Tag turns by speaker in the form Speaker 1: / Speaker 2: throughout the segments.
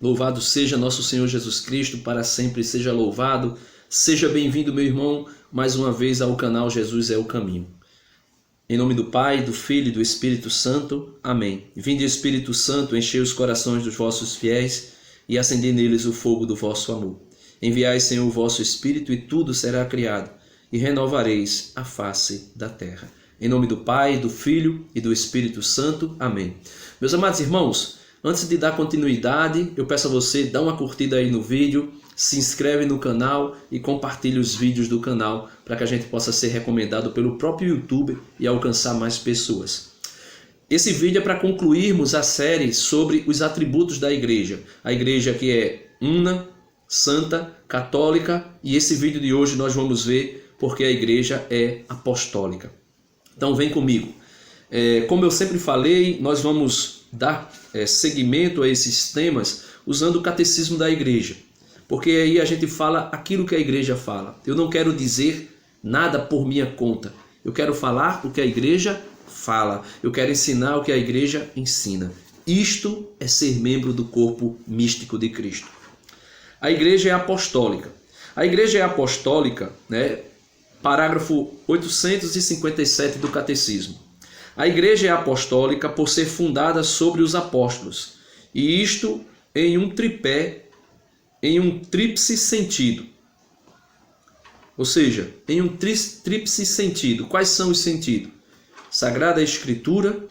Speaker 1: Louvado seja nosso Senhor Jesus Cristo, para sempre seja louvado. Seja bem-vindo, meu irmão, mais uma vez ao canal Jesus é o Caminho. Em nome do Pai, do Filho e do Espírito Santo. Amém. Vinde, Espírito Santo, enchei os corações dos vossos fiéis e acendei neles o fogo do vosso amor. Enviai, Senhor, o vosso Espírito e tudo será criado, e renovareis a face da terra. Em nome do Pai, do Filho e do Espírito Santo. Amém. Meus amados irmãos, antes de dar continuidade, eu peço a você, dá uma curtida aí no vídeo, se inscreve no canal e compartilhe os vídeos do canal para que a gente possa ser recomendado pelo próprio YouTube e alcançar mais pessoas. Esse vídeo é para concluirmos a série sobre os atributos da igreja. A igreja que é una, santa, católica, e esse vídeo de hoje nós vamos ver porque a igreja é apostólica. Então vem comigo. Como eu sempre falei, nós vamos dar seguimento a esses temas usando o catecismo da igreja. Porque aí a gente fala aquilo que a igreja fala. Eu não quero dizer nada por minha conta. Eu quero falar o que a igreja fala. Eu quero ensinar o que a igreja ensina. Isto é ser membro do corpo místico de Cristo. A igreja é apostólica. A igreja é apostólica, parágrafo 857 do catecismo. A igreja é apostólica por ser fundada sobre os apóstolos. E isto em um tripé, em um tríplice sentido. Ou seja, em um tríplice sentido. Quais são os sentidos? Sagrada Escritura,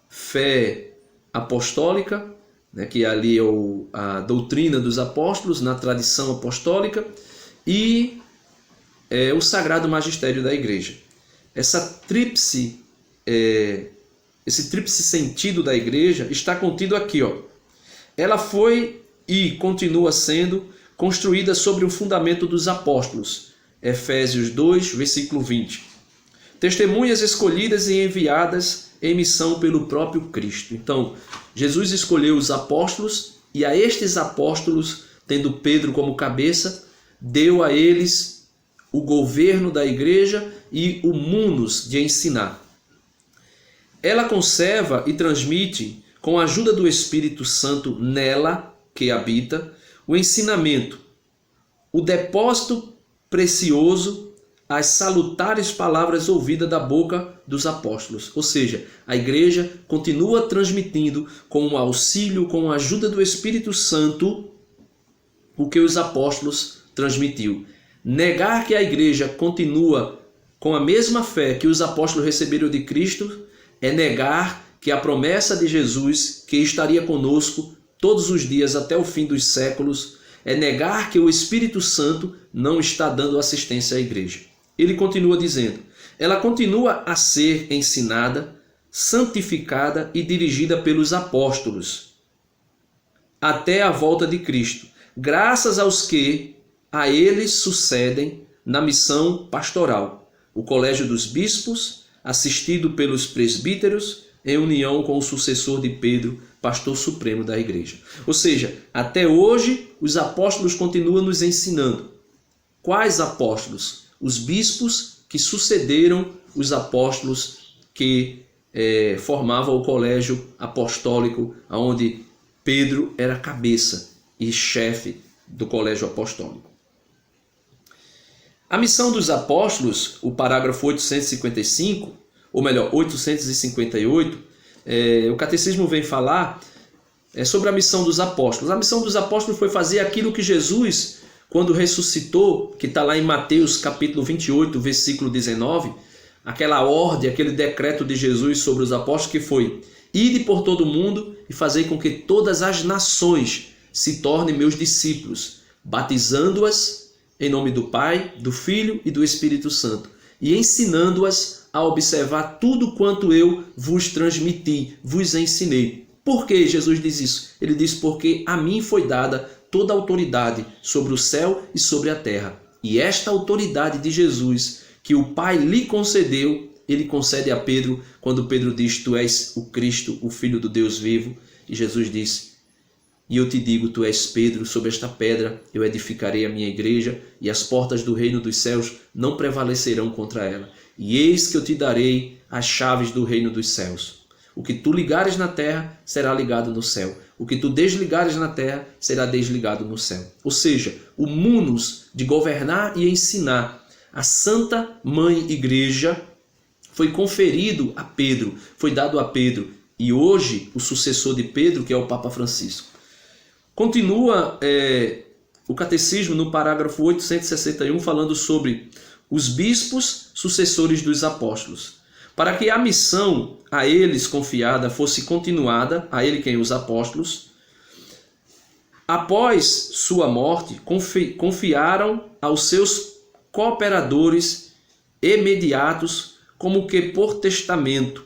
Speaker 1: fé apostólica, que ali é a doutrina dos apóstolos, na tradição apostólica, e o Sagrado Magistério da Igreja. Esse tríplice sentido da Igreja está contido aqui, Ela foi e continua sendo construída sobre o fundamento dos apóstolos. Efésios 2, versículo 20. Testemunhas escolhidas e enviadas em missão pelo próprio Cristo. Então, Jesus escolheu os apóstolos e a estes apóstolos, tendo Pedro como cabeça, deu a eles o governo da igreja e o munus de ensinar. Ela conserva e transmite, com a ajuda do Espírito Santo nela, que habita, o ensinamento, o depósito precioso, as salutares palavras ouvidas da boca dos apóstolos. Ou seja, a igreja continua transmitindo com o auxílio, com a ajuda do Espírito Santo, o que os apóstolos transmitiu. Negar que a igreja continua com a mesma fé que os apóstolos receberam de Cristo é negar que a promessa de Jesus, que estaria conosco todos os dias até o fim dos séculos, é negar que o Espírito Santo não está dando assistência à igreja. Ele continua dizendo, ela continua a ser ensinada, santificada e dirigida pelos apóstolos até a volta de Cristo, graças aos que a eles sucedem na missão pastoral, o colégio dos bispos, assistido pelos presbíteros, em união com o sucessor de Pedro, pastor supremo da igreja. Ou seja, até hoje os apóstolos continuam nos ensinando. Quais apóstolos? Os bispos que sucederam os apóstolos que formavam o colégio apostólico, onde Pedro era cabeça e chefe do colégio apostólico. A missão dos apóstolos, o parágrafo 855, ou melhor, 858, o catecismo vem falar sobre a missão dos apóstolos. A missão dos apóstolos foi fazer aquilo que Jesus, quando ressuscitou, que está lá em Mateus capítulo 28, versículo 19, aquela ordem, aquele decreto de Jesus sobre os apóstolos, que foi: ide por todo o mundo e fazei com que todas as nações se tornem meus discípulos, batizando-as em nome do Pai, do Filho e do Espírito Santo, e ensinando-as a observar tudo quanto eu vos transmiti, vos ensinei. Por que Jesus diz isso? Ele diz: porque a mim foi dada toda a autoridade sobre o céu e sobre a terra. E esta autoridade de Jesus, que o Pai lhe concedeu, ele concede a Pedro, quando Pedro diz: tu és o Cristo, o Filho do Deus vivo. E Jesus diz: e eu te digo, tu és Pedro, sobre esta pedra eu edificarei a minha igreja, e as portas do reino dos céus não prevalecerão contra ela. E eis que eu te darei as chaves do reino dos céus. O que tu ligares na terra será ligado no céu. O que tu desligares na terra será desligado no céu. Ou seja, o munus de governar e ensinar a Santa Mãe Igreja foi conferido a Pedro, foi dado a Pedro. E hoje o sucessor de Pedro, que é o Papa Francisco. Continua o catecismo no parágrafo 861 falando sobre os bispos sucessores dos apóstolos. Para que a missão a eles confiada fosse continuada, a ele quem? Os apóstolos, após sua morte, confiaram aos seus cooperadores imediatos, como que por testamento,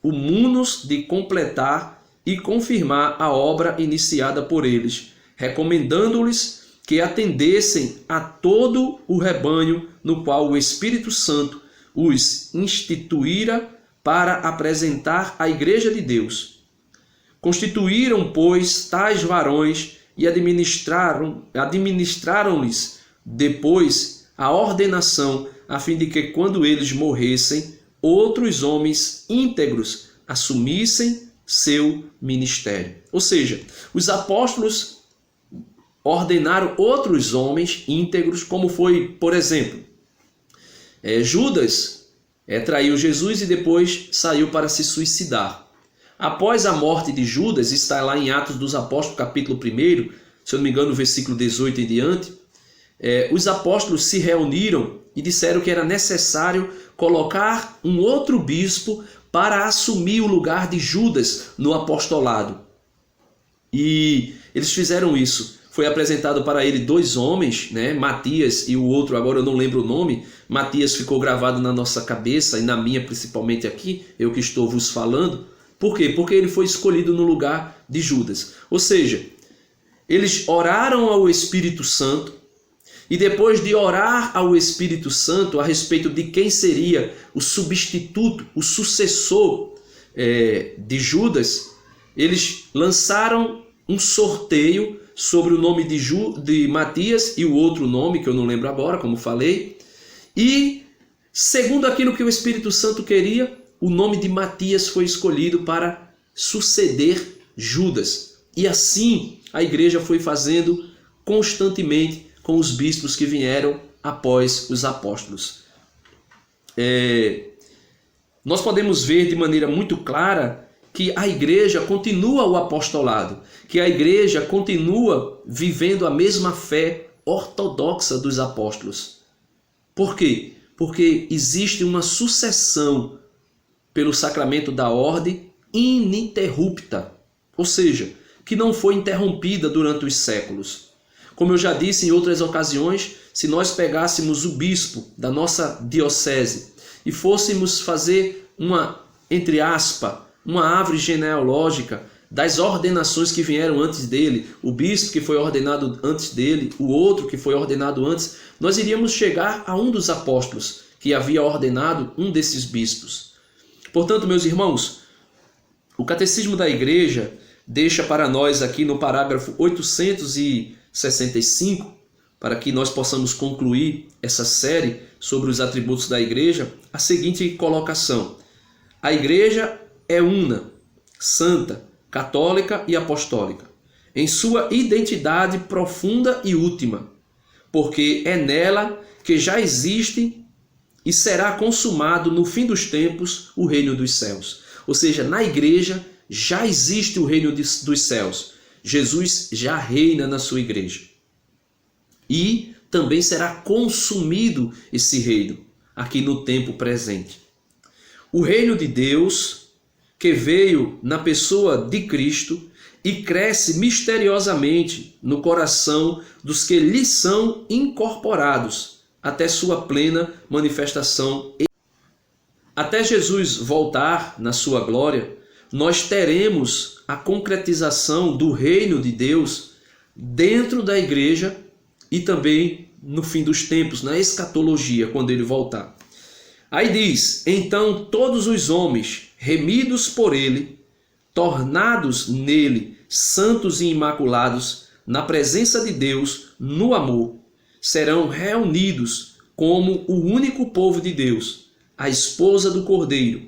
Speaker 1: o munus de completar e confirmar a obra iniciada por eles, recomendando-lhes que atendessem a todo o rebanho no qual o Espírito Santo os instituíra para apresentar a Igreja de Deus. Constituíram, pois, tais varões e administraram-lhes depois a ordenação, a fim de que, quando eles morressem, outros homens íntegros assumissem seu ministério. Ou seja, os apóstolos ordenaram outros homens íntegros, como foi, por exemplo, Judas traiu Jesus e depois saiu para se suicidar. Após a morte de Judas, está lá em Atos dos Apóstolos, capítulo 1, se eu não me engano, versículo 18 em diante, os apóstolos se reuniram e disseram que era necessário colocar um outro bispo para assumir o lugar de Judas no apostolado. E eles fizeram isso. Foi apresentado para ele dois homens, Matias e o outro, agora eu não lembro o nome. Matias ficou gravado na nossa cabeça e na minha principalmente aqui, eu que estou vos falando. Por quê? Porque ele foi escolhido no lugar de Judas. Ou seja, eles oraram ao Espírito Santo e depois de orar ao Espírito Santo a respeito de quem seria o substituto, o sucessor de Judas, eles lançaram um sorteio sobre o nome de Matias e o outro nome, que eu não lembro agora, como falei. E, segundo aquilo que o Espírito Santo queria, o nome de Matias foi escolhido para suceder Judas. E assim a igreja foi fazendo constantemente com os bispos que vieram após os apóstolos. Nós podemos ver de maneira muito clara que a igreja continua o apostolado, que a igreja continua vivendo a mesma fé ortodoxa dos apóstolos. Por quê? Porque existe uma sucessão pelo sacramento da ordem ininterrupta, ou seja, que não foi interrompida durante os séculos. Como eu já disse em outras ocasiões, se nós pegássemos o bispo da nossa diocese e fôssemos fazer uma, entre aspas, uma árvore genealógica das ordenações que vieram antes dele, o bispo que foi ordenado antes dele, o outro que foi ordenado antes, nós iríamos chegar a um dos apóstolos que havia ordenado um desses bispos. Portanto, meus irmãos, o Catecismo da Igreja deixa para nós aqui no parágrafo 865, para que nós possamos concluir essa série sobre os atributos da Igreja, a seguinte colocação: a Igreja é una, santa, católica e apostólica, em sua identidade profunda e última, porque é nela que já existe e será consumado no fim dos tempos o reino dos céus. Ou seja, na igreja já existe o reino dos céus. Jesus já reina na sua igreja. E também será consumido esse reino aqui no tempo presente. O reino de Deus, que veio na pessoa de Cristo e cresce misteriosamente no coração dos que lhe são incorporados até sua plena manifestação. Até Jesus voltar na sua glória, nós teremos a concretização do reino de Deus dentro da igreja e também no fim dos tempos, na escatologia, quando ele voltar. Aí diz: então todos os homens remidos por ele, tornados nele santos e imaculados, na presença de Deus, no amor, serão reunidos como o único povo de Deus, a esposa do Cordeiro,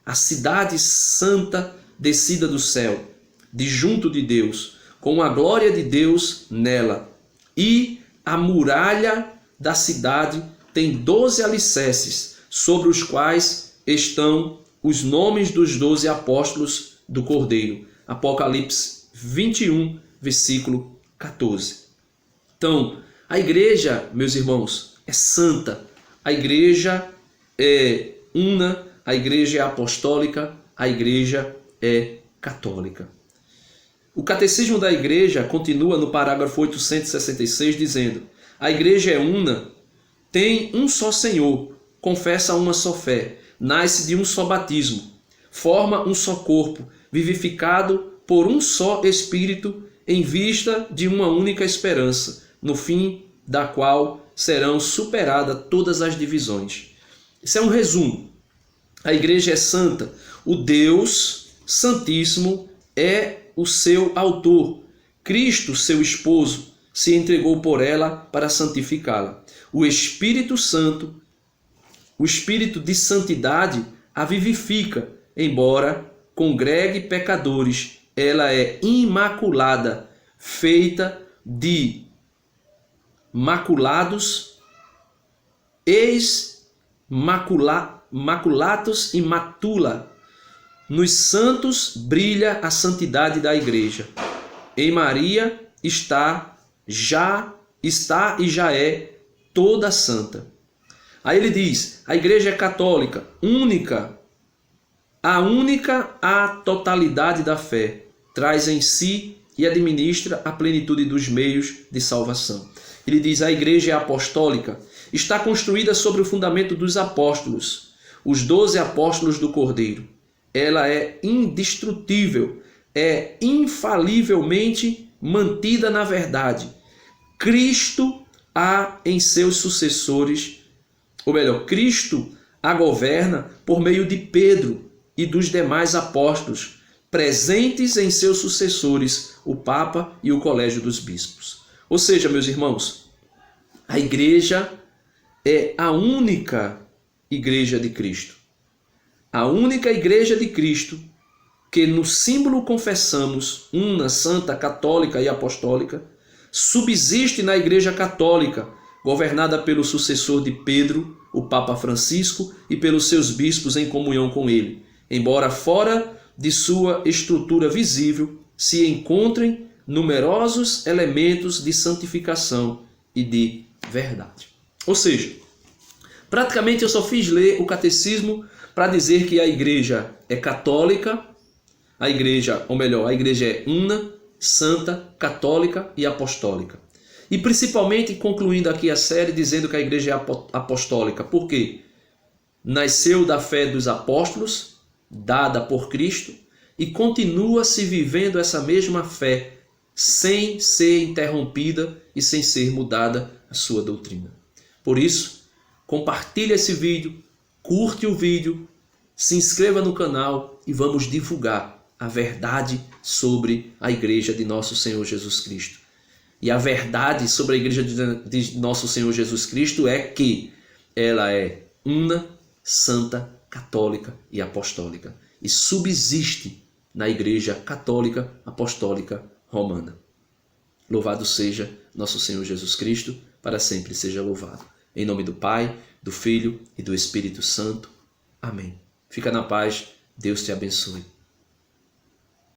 Speaker 1: a cidade santa descida do céu, de junto de Deus, com a glória de Deus nela. E a muralha da cidade tem 12 alicerces, sobre os quais estão os nomes dos 12 apóstolos do Cordeiro. Apocalipse 21, versículo 14. Então, a igreja, meus irmãos, é santa. A igreja é una, a igreja é apostólica, a igreja é católica. O catecismo da igreja continua no parágrafo 866 dizendo: a igreja é una, tem um só Senhor, confessa uma só fé, nasce de um só batismo, forma um só corpo, vivificado por um só Espírito, em vista de uma única esperança, no fim da qual serão superadas todas as divisões. Isso é um resumo. A igreja é santa. O Deus Santíssimo é o seu autor. Cristo, seu esposo, se entregou por ela para santificá-la. O Espírito Santo, o Espírito de santidade, a vivifica, embora congregue pecadores. Ela é imaculada, feita de maculados, maculatos e matula. Nos santos brilha a santidade da igreja. Em Maria está e já é toda santa. Aí ele diz: a igreja é católica, única, a totalidade da fé, traz em si e administra a plenitude dos meios de salvação. Ele diz: a igreja é apostólica, está construída sobre o fundamento dos apóstolos, os 12 apóstolos do Cordeiro. Ela é indestrutível, é infalivelmente mantida na verdade. Cristo há em seus sucessores, ou melhor, Cristo a governa por meio de Pedro e dos demais apóstolos, presentes em seus sucessores, o Papa e o Colégio dos Bispos. Ou seja, meus irmãos, a igreja é a única igreja de Cristo. A única igreja de Cristo que no símbolo confessamos, una, santa, católica e apostólica, subsiste na igreja católica, governada pelo sucessor de Pedro, o Papa Francisco, e pelos seus bispos em comunhão com ele, embora fora de sua estrutura visível se encontrem numerosos elementos de santificação e de verdade. Ou seja, praticamente eu só fiz ler o catecismo para dizer que a igreja é católica, a igreja é una, santa, católica e apostólica. E principalmente concluindo aqui a série dizendo que a igreja é apostólica. Por quê? Nasceu da fé dos apóstolos, dada por Cristo, e continua se vivendo essa mesma fé, sem ser interrompida e sem ser mudada a sua doutrina. Por isso, compartilhe esse vídeo, curte o vídeo, se inscreva no canal e vamos divulgar a verdade sobre a igreja de nosso Senhor Jesus Cristo. E a verdade sobre a igreja de nosso Senhor Jesus Cristo é que ela é una, santa, católica e apostólica. E subsiste na igreja católica, apostólica, romana. Louvado seja nosso Senhor Jesus Cristo, para sempre seja louvado. Em nome do Pai, do Filho e do Espírito Santo. Amém. Fica na paz. Deus te abençoe.